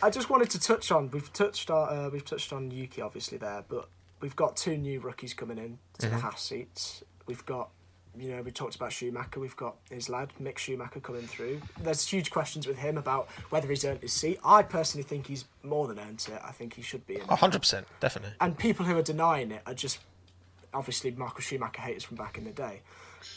I just wanted to touch on. We've touched on Yuki obviously there, but we've got 2 new rookies coming in to the Haas seats. We've got, we talked about Schumacher. We've got his lad Mick Schumacher coming through. There's huge questions with him about whether he's earned his seat. I personally think he's more than earned it. I think he should be in. 100%, definitely. And people who are denying it are just obviously Michael Schumacher haters from back in the day.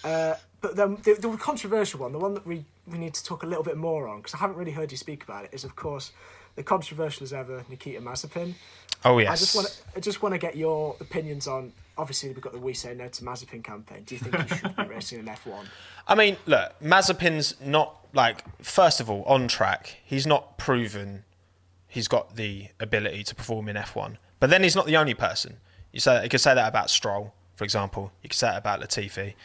But then the controversial one, the one that we need to talk a little bit more on, because I haven't really heard you speak about it, is of course the controversial as ever Nikita Mazepin. Oh yes. I just want to get your opinions on. Obviously, we've got the Wesaynotomazepin campaign. Do you think he should be racing in F1? I mean, look, Mazepin's not first of all on track. He's not proven he's got the ability to perform in F1. But then he's not the only person. You could say that about Stroll, for example. You could say that about Latifi.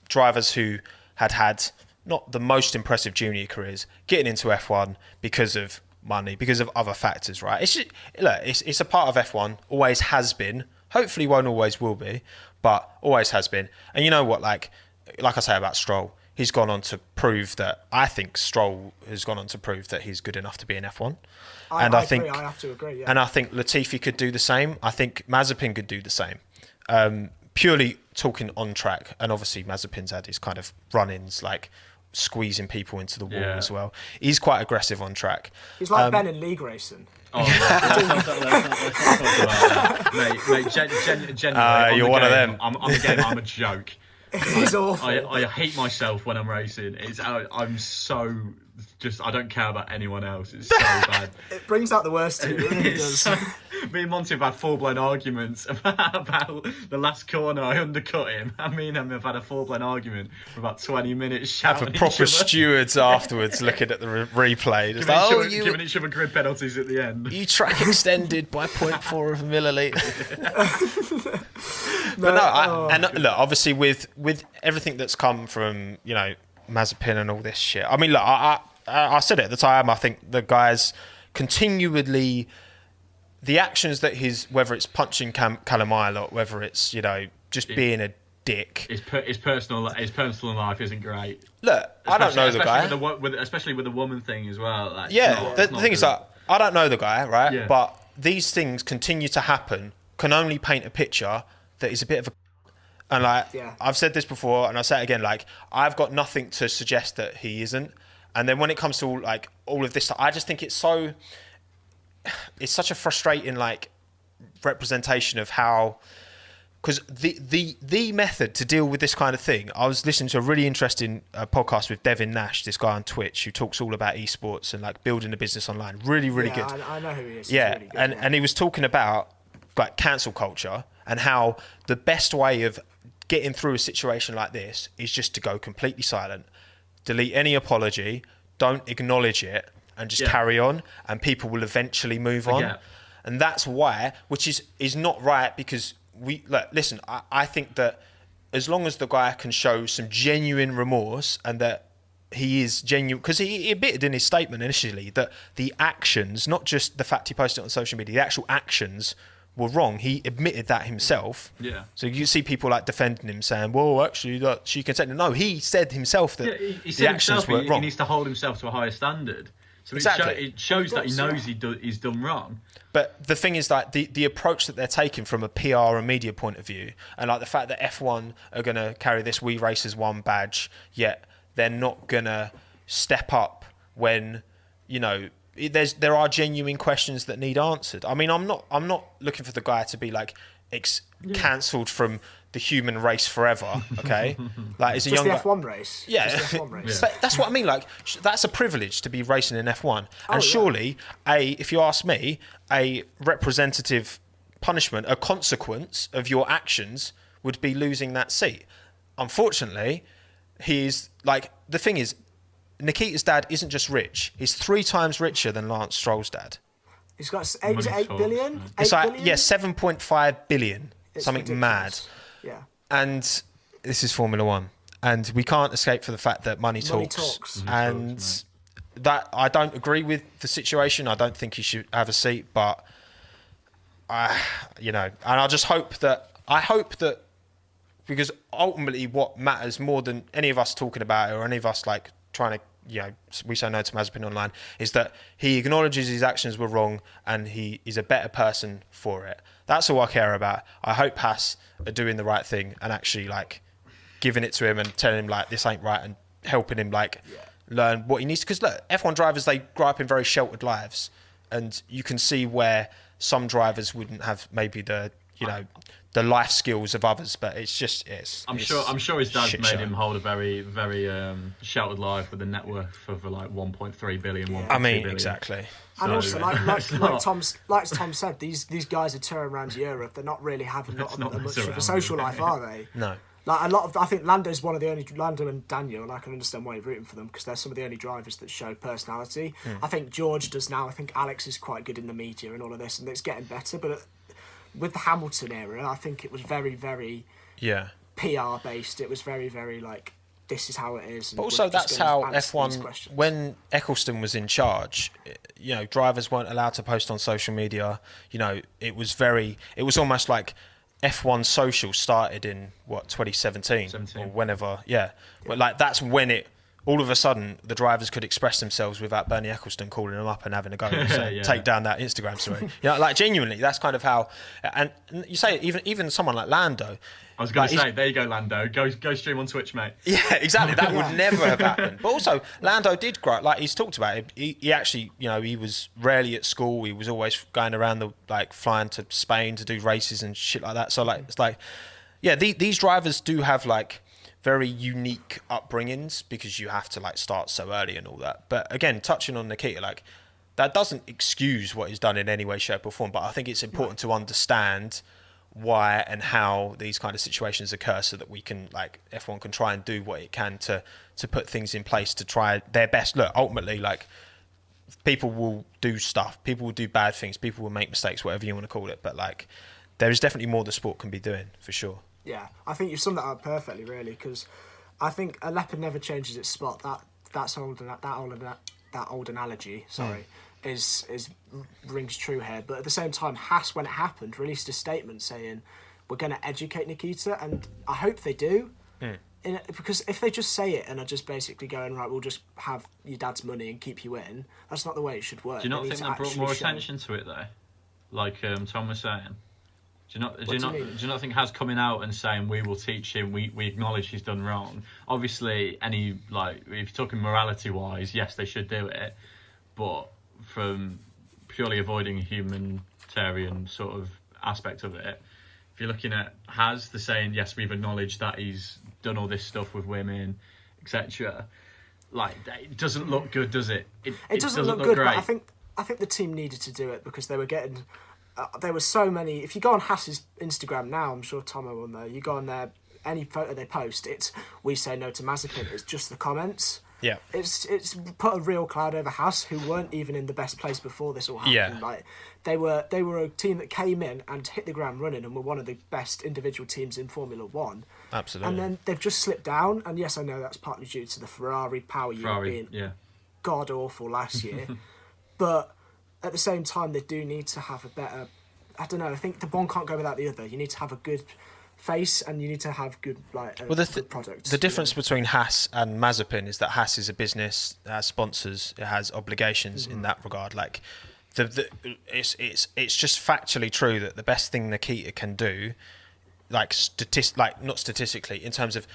Drivers who had not the most impressive junior careers getting into F1 because of money, because of other factors, right? It's a part of F1, always has been. Hopefully won't always will be, but always has been. And you know what, like I say about Stroll, he's gone on to prove that, I think Stroll has gone on to prove that he's good enough to be in F1. I have to agree, yeah. And I think Latifi could do the same. I think Mazepin could do the same. Purely talking on track, and obviously Mazepin's had his kind of run-ins, like squeezing people into the wall as well. He's quite aggressive on track. He's like Ben in league racing. Oh, mate, genuinely. You're one of them. On the game, I'm a joke. He's awful. I hate myself when I'm racing. I'm so just. I don't care about anyone else. It's so bad. It brings out the worst in you. It really does. Me and Monty have had full-blown arguments about the last corner. I undercut him. Me and him have had a full-blown argument for about 20 minutes. Having proper stewards afterwards looking at the replay. Giving each other grid penalties at the end. You track extended by 0.4 of a milliliter. Look, obviously with everything that's come from, Mazepin and all this shit. I mean, look, I said it at the time. I think the guy's continually... The actions that whether it's punching Callum Ilott, whether it's, just being a dick. His personal life isn't great. Look, I don't know the guy. Especially with the woman thing as well. The thing is that I don't know the guy, right? Yeah. But these things continue to happen, can only paint a picture that he's a bit of a... And I've said this before and I'll say it again, I've got nothing to suggest that he isn't. And then when it comes to all of this stuff, I just think it's such a frustrating representation of how, because the method to deal with this kind of thing, I was listening to a really interesting podcast with Devin Nash, this guy on Twitch who talks all about esports and building a business online. Really good. I know who he is. Yeah, really good, and he was talking about cancel culture and how the best way of getting through a situation like this is just to go completely silent, delete any apology, don't acknowledge it, and just carry on, and people will eventually move on. Yeah. And that's why, which is not right, because listen, I think that as long as the guy can show some genuine remorse and that he is genuine, because he admitted in his statement initially that the actions, not just the fact he posted it on social media, the actual actions were wrong. He admitted that himself. Yeah. So you see people defending him, saying, "Well, actually, she consented." No, he said himself that the actions were wrong. He needs to hold himself to a higher standard. So exactly. It shows that he knows he's done wrong. But the thing is the approach that they're taking from a PR and media point of view, and the fact that F1 are going to carry this We Race as One badge, yet they're not going to step up when, there are genuine questions that need answered. I mean, I'm not looking for the guy to be cancelled from the human race forever, okay? It's a young F1 race. Yeah. F1 race. But that's what I mean. That's a privilege to be racing in F1. And surely, if you ask me, a representative punishment, a consequence of your actions would be losing that seat. Unfortunately, he's the thing is, Nikita's dad isn't just rich. He's 3 times richer than Lance Stroll's dad. He's got 8 billion? It's 7.5 billion. It's something ridiculous. Mad. Yeah. And this is Formula One. And we can't escape for the fact that money talks. And that I don't agree with the situation. I don't think he should have a seat, but and I just hope that because ultimately what matters more than any of us talking about it or any of us trying to We Say No to Mazepin online, is that he acknowledges his actions were wrong and he is a better person for it. That's all I care about. I hope Haas are doing the right thing and actually like giving it to him and telling him like this ain't right and helping him like learn what he needs to. Because look, F1 drivers, they grow up in very sheltered lives, and you can see where some drivers wouldn't have maybe the the life skills of others, but I'm sure his dad's made show. him hold a very, very sheltered life with a net worth of like 1.3 billion. 1.2 I mean, billion. exactly. And also, like Tom said, these guys are touring around Europe. They're not really having not much of a social life, are they? No. Like I think Lando's one of the only. Lando and Daniel, and I can understand why you're rooting for them because they're some of the only drivers that show personality. I think George does now. I think Alex is quite good in the media and all of this, and it's getting better. But with the Hamilton era, I think it was very, very PR based. It was very, very like this is how it is. But also, that's how F1 when Eccleston was in charge. Drivers weren't allowed to post on social media. It was almost like F1 social started in 2017 or whenever. But like that's when it all of a sudden the drivers could express themselves without Bernie Eccleston calling them up and having a go and say, take down that Instagram story. Like genuinely, that's kind of how. And you say even someone like Lando. I was going to say, there you go, Lando. Go stream on Twitch, mate. Yeah, exactly. That would never have happened. But also, Lando did grow. Like he's talked about it. He actually, he was rarely at school. He was always going around flying to Spain to do races and shit like that. So it's like, these drivers do have like very unique upbringings because you have to like start so early and all that. But again, touching on Nikita, like that doesn't excuse what he's done in any way, shape or form. But I think it's important to understand why and how these kind of situations occur so that we can like F1 can try and do what it can to put things in place to try their best. Look, ultimately, like people will do stuff, people will do bad things, people will make mistakes, whatever you want to call it, but like there is definitely more the sport can be doing for sure. Yeah, I think you've summed that up perfectly, really, because I think a leopard never changes its spot. That old analogy, is rings true here. But at the same time, Haas, when it happened, released a statement saying we're going to educate Nikita, and I hope they do. Because if they just say it and are just basically going, right, we'll just have your dad's money and keep you in, that's not the way it should work. Do you not think that brought more attention to it though? Like Tom was saying. Do you not think Haas coming out and saying we will teach him, we acknowledge he's done wrong? Obviously, if you're talking morality wise, yes, they should do it, but from purely avoiding a humanitarian sort of aspect of it, if you're looking at Haas, they're saying yes, we've acknowledged that he's done all this stuff with women, etc. Like it doesn't look good, does it? It doesn't look good. Great. But I think the team needed to do it because they were getting. There were so many. If you go on Haas's Instagram now, I'm sure Tom will know. You go on there, any photo they post, it's "We Say No to Mazepin." It's just the comments. Yeah. It's put a real cloud over Haas, who weren't even in the best place before this all happened. Yeah. Like they were a team that came in and hit the ground running and were one of the best individual teams in Formula One. Absolutely. And then they've just slipped down. And yes, I know that's partly due to the Ferrari power unit being god awful last year, but at the same time, they do need to have a better. I don't know. I think the one can't go without the other. You need to have a good face, and you need to have good good products. The difference between Haas and Mazepin is that Haas is a business, it has sponsors, it has obligations in that regard. Like, it's just factually true that the best thing Nikita can do, not statistically, in terms of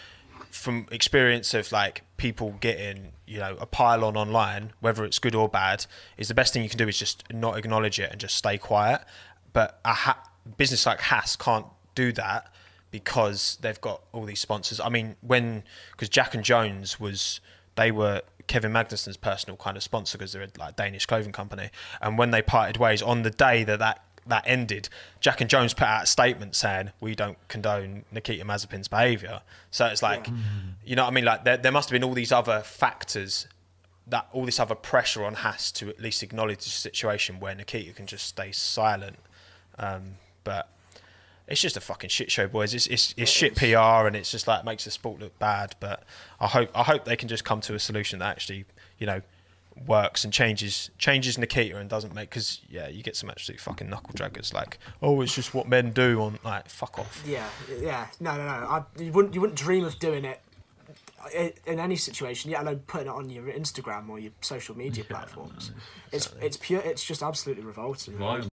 from experience of like people getting a pile online, whether it's good or bad, is the best thing you can do is just not acknowledge it and just stay quiet. But a business like Haas can't do that because they've got all these sponsors. I mean, because Jack and Jones they were Kevin Magnussen's personal kind of sponsor because they're a Danish clothing company. And when they parted ways on the day that ended, Jack and Jones put out a statement saying we don't condone Nikita Mazepin's behaviour. So it's like, you know what I mean? Like there must have been all these other factors, all this other pressure on Haas to at least acknowledge the situation where Nikita can just stay silent. But it's just a fucking shit show, boys. It's shit PR, and it's just like makes the sport look bad. But I hope they can just come to a solution that actually works and changes Nikita and doesn't make, because you get some absolute fucking knuckle draggers like, oh, it's just what men do on, like, fuck off. No. You wouldn't dream of doing it in any situation, let alone putting it on your Instagram or your social media platforms. It's pure. It's just absolutely revolting. Violent.